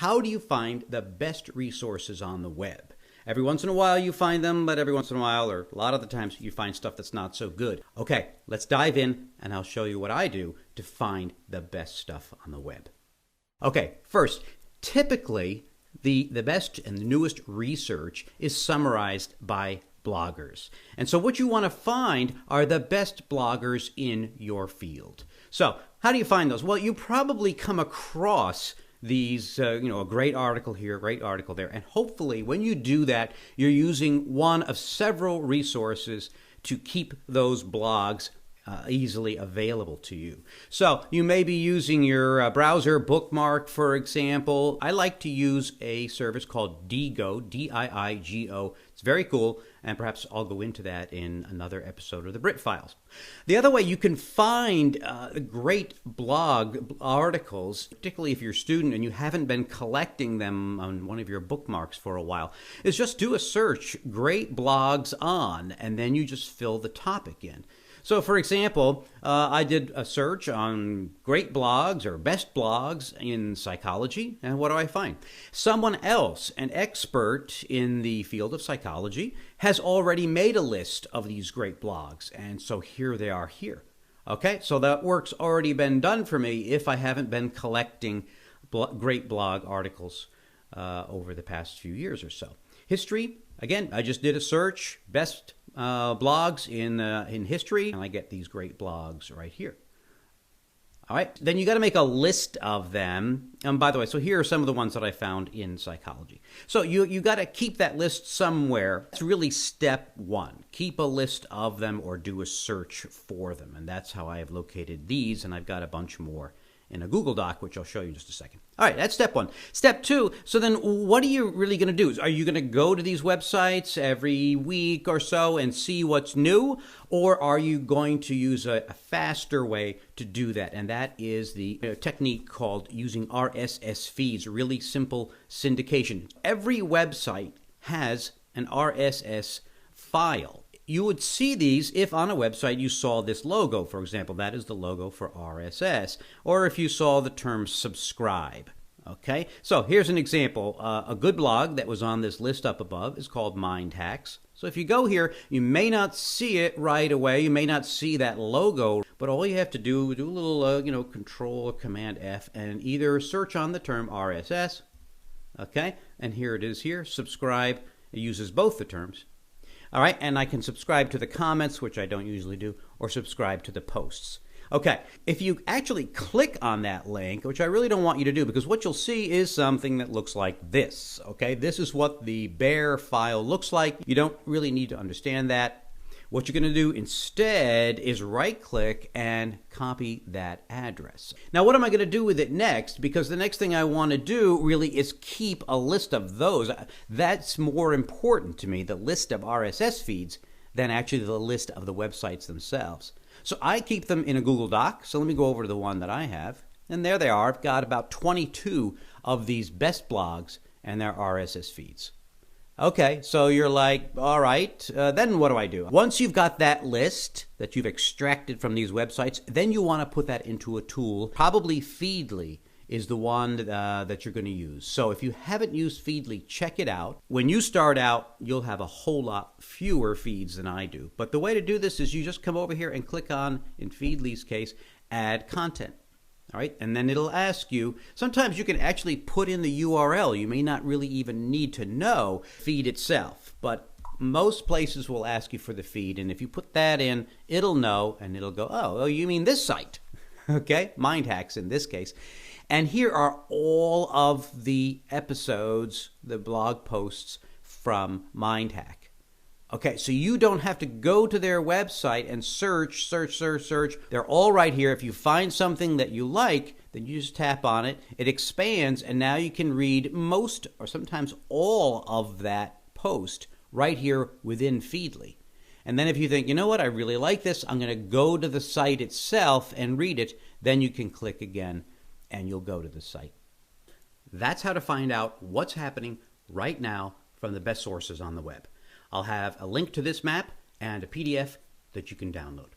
how do you find the best resources on the web? Every once in a while you find them, but every once in a while, or a lot of the times, you find stuff that's not so good. Okay, let's dive in and I'll show you what I do to find the best stuff on the web. Okay, first, typically the best and the newest research is summarized by bloggers. And so what you want to find are the best bloggers in your field. So how do you find those? Well, you probably come across these, a great article here, a great article there. And hopefully when you do that, you're using one of several resources to keep those blogs easily available to you. So you may be using your browser bookmark, for example. I like to use a service called Diigo, D-I-I-G-O. It's very cool, and perhaps I'll go into that in another episode of the Brit Files. The other way you can find great blog articles, particularly if you're a student and you haven't been collecting them on one of your bookmarks for a while, is just do a search, great blogs on, and then you just fill the topic in. So, for example, I did a search on great blogs or best blogs in psychology, and what do I find? Someone else, an expert in the field of psychology, has already made a list of these great blogs, and so here they are here. Okay, so that work's already been done for me if I haven't been collecting great blog articles over the past few years or so. History, again, I just did a search, best blogs in history, and I get these great blogs right here. All right, then you got to make a list of them. And by the way, so here are some of the ones that I found in psychology. So you got to keep that list somewhere. It's really step one. Keep a list of them or do a search for them. And that's how I have located these, and I've got a bunch more in a Google Doc, which I'll show you in just a second. All right, that's step one. Step two, so then what are you really going to do? Are you going to go to these websites every week or so and see what's new? Or are you going to use a faster way to do that? And that is the technique called using RSS feeds, really simple syndication. Every website has an RSS file. You would see these if on a website you saw this logo, for example. That is the logo for RSS. Or if you saw the term subscribe. Okay, so here's an example. A good blog that was on this list up above is called Mind Hacks. So if you go here, you may not see it right away. You may not see that logo, but all you have to do a little, Control or Command F, and either search on the term RSS. Okay, and here it is here. Subscribe. It uses both the terms. All right, and I can subscribe to the comments, which I don't usually do, or subscribe to the posts. Okay, if you actually click on that link, which I really don't want you to do, because what you'll see is something that looks like this. Okay, this is what the bare file looks like. You don't really need to understand that. What you're going to do instead is right-click and copy that address. Now, what am I going to do with it next? Because the next thing I want to do really is keep a list of those. That's more important to me, the list of RSS feeds, than actually the list of the websites themselves. So I keep them in a Google Doc. So let me go over to the one that I have. And there they are. I've got about 22 of these best blogs and their RSS feeds. Okay, so you're like, all right, then what do I do? Once you've got that list that you've extracted from these websites, then you want to put that into a tool. Probably Feedly is the one that you're going to use. So if you haven't used Feedly, check it out. When you start out, you'll have a whole lot fewer feeds than I do. But the way to do this is you just come over here and click on, in Feedly's case, Add Content. All right, and then it'll ask you, sometimes you can actually put in the URL. You may not really even need to know feed itself, but most places will ask you for the feed, and if you put that in, it'll know, and it'll go, oh, you mean this site, okay? Mind Hacks in this case. And here are all of the episodes, the blog posts from Mind Hack. Okay, so you don't have to go to their website and search. They're all right here. If you find something that you like, then you just tap on it. It expands, and now you can read most or sometimes all of that post right here within Feedly. And then if you think, you know what, I really like this, I'm going to go to the site itself and read it, then you can click again, and you'll go to the site. That's how to find out what's happening right now from the best sources on the web. I'll have a link to this map and a PDF that you can download.